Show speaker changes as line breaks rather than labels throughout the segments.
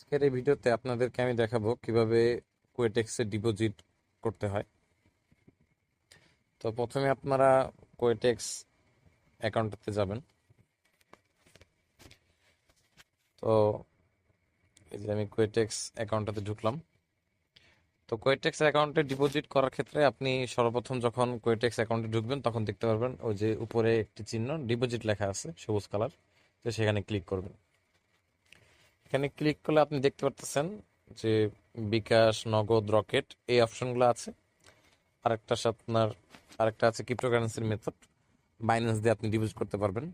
আজকের এই ভিডিওতে আপনাদেরকে আমি দেখাবো কিভাবে কোয়েটেক্সে ডিপোজিট করতে হয়। তো প্রথমে আপনারা কোয়েটেক্স অ্যাকাউন্টে যাবেন। তো এই যে আমি কোয়েটেক্স অ্যাকাউন্টটাতে ঢুকলাম। তো কোয়েটেক্স অ্যাকাউন্টে ডিপোজিট করার ক্ষেত্রে আপনি সর্বপ্রথম যখন কোয়েটেক্স অ্যাকাউন্টে ঢুকবেন তখন দেখতে পারবেন ওই যে উপরে একটি চিহ্ন ডিপোজিট লেখা আছে সবুজ কালার, তো সেখানে ক্লিক করবেন। এখানে ক্লিক করলে আপনি দেখতে পারতেছেন যে বিকাশ, নগদ, রকেট এই অপশনগুলো আছে। আরেকটা আছে ক্রিপ্টোকারেন্সির মেথড, বাইন্যান্স দিয়ে আপনি ডিপোজিট করতে পারবেন।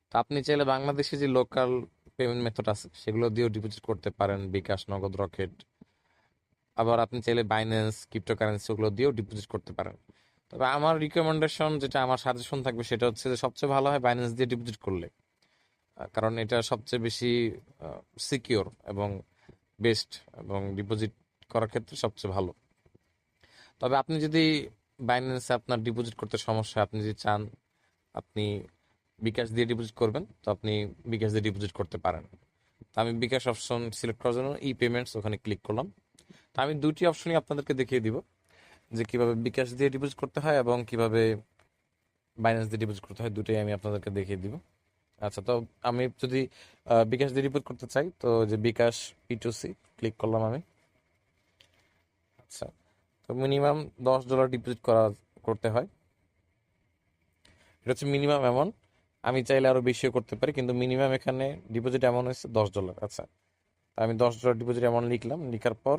তো আপনি চাইলে বাংলাদেশে যে লোকাল পেমেন্ট মেথড আছে সেগুলো দিয়েও ডিপোজিট করতে পারেন, বিকাশ, নগদ, রকেট। আবার আপনি চাইলে বাইন্যান্স, ক্রিপ্টোকারেন্সি ওগুলো দিয়েও ডিপোজিট করতে পারেন। তবে আমার রিকমেন্ডেশন, যেটা আমার সাজেশন থাকবে, সেটা হচ্ছে যে সবচেয়ে ভালো হয় বাইন্যান্স দিয়ে ডিপোজিট করলে। কারণ এটা সবচেয়ে বেশি সিকিওর এবং বেস্ট, এবং ডিপোজিট করার ক্ষেত্রে সবচেয়ে ভালো। তবে আপনি যদি বাইন্যান্সে আপনার ডিপোজিট করতে সমস্যা, আপনি যদি চান আপনি বিকাশ দিয়ে ডিপোজিট করবেন, তো আপনি বিকাশ দিয়ে ডিপোজিট করতে পারেন। তো আমি বিকাশ অপশন সিলেক্ট করার জন্য ই পেমেন্টস ওখানে ক্লিক করলাম। তো আমি দুটি অপশনই আপনাদেরকে দেখিয়ে দিব, যে কিভাবে বিকাশ দিয়ে ডিপোজিট করতে হয় এবং কিভাবে বাইন্যান্স দিয়ে ডিপোজিট করতে হয়, দুটোই আমি আপনাদেরকে দেখিয়ে দিব। আচ্ছা, তো আমি যদি বিকাশ দিয়ে ডিপোজিট করতে চাই, তো যে বিকাশ P2C ক্লিক করলাম আমি। আচ্ছা, তো মিনিমাম $10 ডিপোজিট করতে হয়। এটা হচ্ছে মিনিমাম অ্যামাউন্ট। আমি চাইলে আরও বেশিও করতে পারি, কিন্তু মিনিমাম এখানে ডিপোজিট অ্যামাউন্ট হচ্ছে $10। আচ্ছা, আমি $10 ডিপোজিট অ্যামাউন্ট লিখলাম। লিখার পর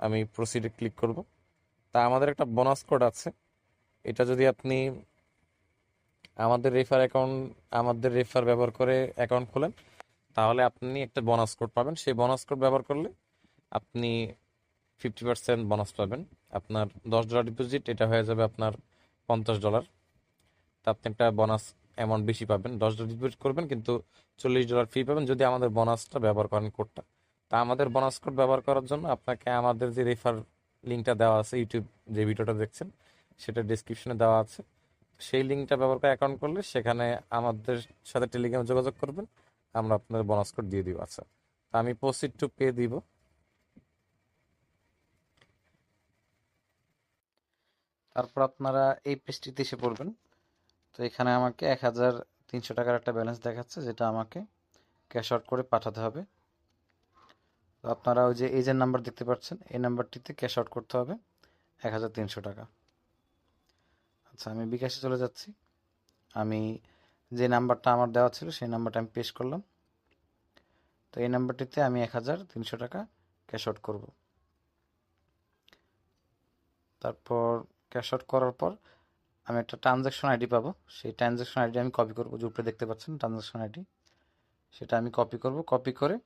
আমি প্রসিডে ক্লিক করব। তা আমাদের একটা বোনাস কোড আছে। এটা যদি আপনি আমাদের রেফার ব্যবহার করে অ্যাকাউন্ট খোলেন, তাহলে আপনি একটা বোনাস কোড পাবেন। সেই বোনাস কোড ব্যবহার করলে আপনি 50% বোনাস পাবেন। আপনার $10 ডিপোজিট, এটা হয়ে যাবে আপনার $50। তা আপনি একটা বোনাস অ্যামাউন্ট বেশি পাবেন। $10 ডিপোজিট করবেন কিন্তু $40 ফি পাবেন যদি আমাদের বোনাসটা ব্যবহার করেন, কোডটা। তা আমাদের বোনাস কোড ব্যবহার করার জন্য আপনাকে আমাদের যে রেফার লিঙ্কটা দেওয়া আছে, ইউটিউব যে ভিডিওটা দেখছেন সেটা ডিসক্রিপশনে দেওয়া আছে, সেই লিঙ্কটা ব্যবহার করে অ্যাকাউন্ট করলে সেখানে আমাদের সাথে টেলিগ্রামে যোগাযোগ করবেন, আমরা আপনাদের বোনাস কোড দিয়ে দিব। আচ্ছা, তা আমি প্রসিড টু পে দিব। তারপর আপনারা এই পেজটিতে এসে পড়বেন। তো এখানে আমাকে 1300 টাকার একটা ব্যালেন্স দেখাচ্ছে, যেটা আমাকে ক্যাশ আউট করে পাঠাতে হবে। তো আপনারা ওই যে এজেন্ট নাম্বার দেখতে পাচ্ছেন, এই নাম্বারটিতে ক্যাশ আউট করতে হবে 1300 টাকা। আচ্ছা, আমি বিকাশে চলে যাচ্ছি। আমি যে নাম্বারটা আমার দেওয়া ছিল সেই নাম্বারটা আমি পেশ করলাম। তো এই নাম্বারটিতে আমি 1300 টাকা ক্যাশ আউট করব। তারপর ক্যাশ আউট করার পর আমি একটা ট্রানজ্যাকশন আইডি পাবো। সেই ট্রানজ্যাকশন আইডি আমি কপি করবো, যে উপরে দেখতে পাচ্ছেন ট্রানজ্যাকশন আইডি, সেটা আমি কপি করব। কপি করে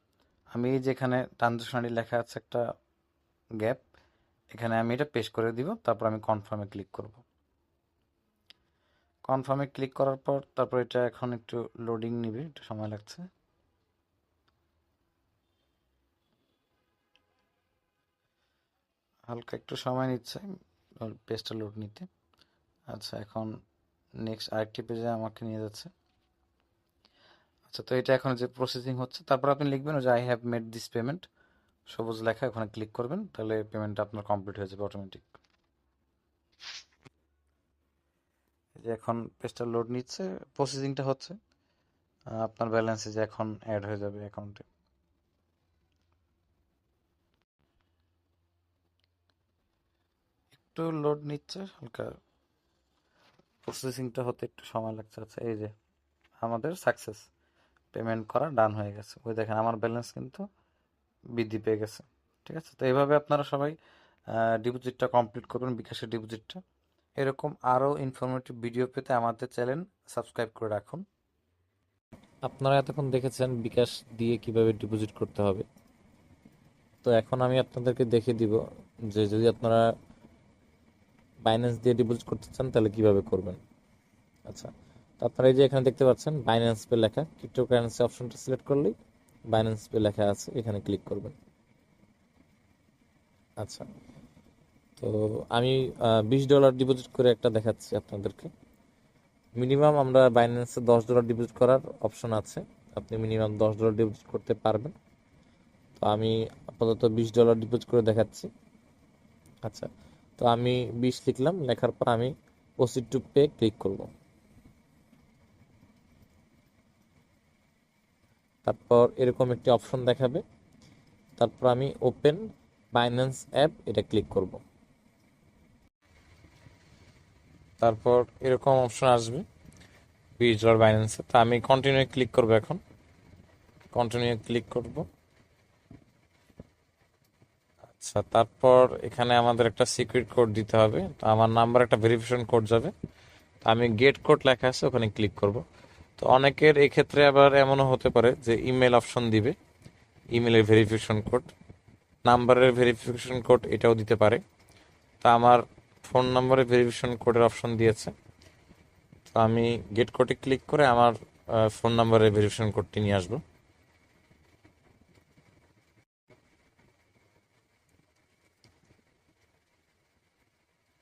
আমি যেখানে ট্রানজ্যাকশন আইডি লেখা আছে একটা গ্যাপ, এখানে আমি এটা পেস্ট করে দিব। তারপর আমি কনফার্মে ক্লিক করব। কনফার্মে ক্লিক করার পর তারপর এটা এখন একটু লোডিং নিবে, একটু সময় লাগছে। হালকা একটু সময় নিচ্ছে পেজটা লোড নিতে। আচ্ছা, এখন নেক্সট আরেকটি পেজে আমাকে নিয়ে যাচ্ছে। আচ্ছা, তো এটা এখন যে প্রসেসিং হচ্ছে, তারপর আপনি লিখবেন যে I have made this payment, সবুজ লেখা, ওখানে ক্লিক করবেন, তাহলে পেমেন্টটা আপনার কমপ্লিট হয়ে যাবে অটোমেটিক। এই যে এখন পেজটা লোড নিচ্ছে, প্রসেসিংটা হচ্ছে। আপনার ব্যালেন্সে যে এখন অ্যাড হয়ে যাবে অ্যাকাউন্টে। একটু লোড নিচ্ছে, হালকা প্রসেসিংটা হতে একটু সময় লাগছে। আচ্ছা, এই যে আমাদের সাকসেস, পেমেন্ট করা ডান হয়ে গেছে। ওই দেখেন আমার ব্যালেন্স কিন্তু বৃদ্ধি পেয়ে গেছে। ঠিক আছে, তো এইভাবে আপনারা সবাই ডিপোজিটটা কমপ্লিট করবেন, বিকাশের ডিপোজিটটা। এরকম আরও ইনফরমেটিভ ভিডিও পেতে আমাদের চ্যানেল সাবস্ক্রাইব করে রাখুন। আপনারা এতক্ষণ দেখেছেন বিকাশ দিয়ে কিভাবে ডিপোজিট করতে হবে। তো এখন আমি আপনাদেরকে দেখিয়ে দিব যে যদি আপনারা বাইন্যান্স দিয়ে ডিপোজিট করতে চান তাহলে কিভাবে করবেন। আচ্ছা, তো আপনারা এই যে এখানে দেখতে পাচ্ছেন বাইন্যান্স পে লেখা, ক্রিপ্টোকারেন্সি অপশনটা সিলেক্ট করলেই বাইন্যান্স পে লেখা আছে, এখানে ক্লিক করবেন। আচ্ছা, তো আমি $20 ডিপোজিট করে একটা দেখাচ্ছি আপনাদেরকে। মিনিমাম আমরা বাইন্যান্সে $10 ডিপোজিট করার অপশন আছে, আপনি মিনিমাম $10 ডিপোজিট করতে পারবেন। তো আমি আপাতত $20 ডিপোজিট করে দেখাচ্ছি। আচ্ছা, তো আমি 20 লিখলাম, লেখার পর আমি প্রসিড টু পে ক্লিক করব। তারপর এরকম একটি অপশন দেখাবে, তারপর আমি ওপেন বাইন্যান্স অ্যাপ এটা ক্লিক করব। তারপর এরকম অপশন আসবে $20 বাইন্যান্সে, তো আমি কন্টিনিউ ক্লিক করব। এখন কন্টিনিউ ক্লিক করব। আচ্ছা, তারপর এখানে আমাদের একটা সিক্রেট কোড দিতে হবে, তো আমার নাম্বার একটা ভেরিফিকেশন কোড যাবে, তো আমি গেট কোড লেখা আছে ওখানে ক্লিক করব। তো অনেকের এই ক্ষেত্রে আবার এমনও হতে পারে যে ইমেল অপশন দিবে, ইমেলের ভেরিফিকেশন কোড, নাম্বারের ভেরিফিকেশন কোড এটাও দিতে পারে। তা আমার ফোন নাম্বারের ভেরিফিকেশন কোডের অপশন দিয়েছে, তো আমি গেট কোডে ক্লিক করে আমার ফোন নাম্বারের ভেরিফিকেশন কোডটি নিয়ে আসবো।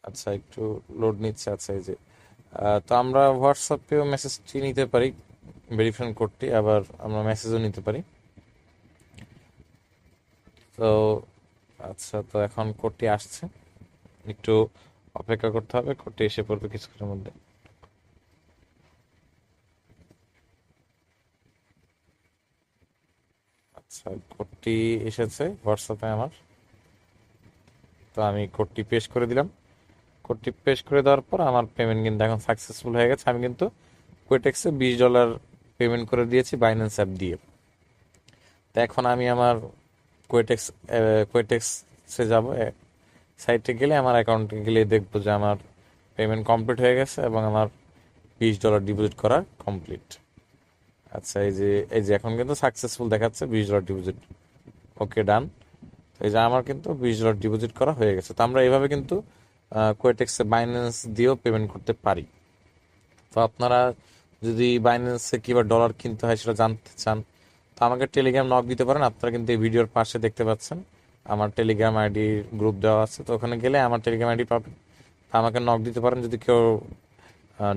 আচ্ছা, একটু লোড নিচ্ছে। আচ্ছা, এই যে তো আমরা হোয়াটসঅ্যাপেও মেসেজটি নিতে পারি, ভেরিফিকেশন কোডটি, আবার আমরা মেসেজও নিতে পারি। তো আচ্ছা, তো এখন কোডটি আসছে, একটু অপেক্ষা করতে হবে, কোডটি এসে পড়বে কিছুক্ষণের মধ্যে। আচ্ছা, কোডটি এসেছে হোয়াটসঅ্যাপে আমার, তো আমি কোডটি পেস্ট করে দিলাম। কোডটি পেস্ট করে দেওয়ার পর আমার পেমেন্ট কিন্তু এখন সাকসেসফুল হয়ে গেছে। আমি কিন্তু কোয়েটেক্সে $20 পেমেন্ট করে দিয়েছি বাইন্যান্স অ্যাপ দিয়ে। তো এখন আমি আমার কোয়েটেক্স কোয়েটেক্সে যাব, সাইটে গেলে আমার অ্যাকাউন্টে গেলে দেখবো যে আমার পেমেন্ট কমপ্লিট হয়ে গেছে এবং আমার $20 ডিপোজিট করা কমপ্লিট। আচ্ছা, এই যে এখন কিন্তু সাকসেসফুল দেখাচ্ছে, $20 ডিপোজিট, ওকে ডান। এই যে আমার কিন্তু $20 ডিপোজিট করা হয়ে গেছে। তো আমরা এইভাবে কিন্তু কোয়েটেক্সে বাইন্যান্স দিয়েও পেমেন্ট করতে পারি। তো আপনারা যদি বাইন্যান্সে কিভাবে ডলার কিনতে হয় সেটা জানতে চান, তো আমাকে টেলিগ্রাম নক দিতে পারেন। আপনারা কিন্তু এই ভিডিওর পাশে দেখতে পাচ্ছেন আমার টেলিগ্রাম আইডি গ্রুপ দেওয়া আছে, তো ওখানে গেলে আমার টেলিগ্রাম আইডি পাবেন। তো আমাকে নক দিতে পারেন যদি কেউ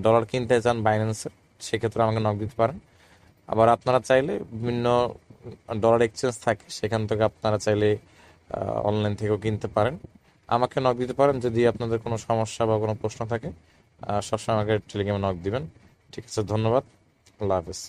ডলার কিনতে চান বাইন্যান্সে, সেক্ষেত্রে আমাকে নক দিতে পারেন। আবার আপনারা চাইলে বিভিন্ন ডলার এক্সচেঞ্জ থাকে, সেখান থেকে আপনারা চাইলে অনলাইন থেকেও কিনতে পারেন। আমাকে নক দিতে পারেন যদি আপনাদের কোনো সমস্যা বা কোনো প্রশ্ন থাকে, সবসময় আমাকে টেলিগ্রামে নক দিবেন। ঠিক আছে, ধন্যবাদ, আল্লাহ হাফেজ।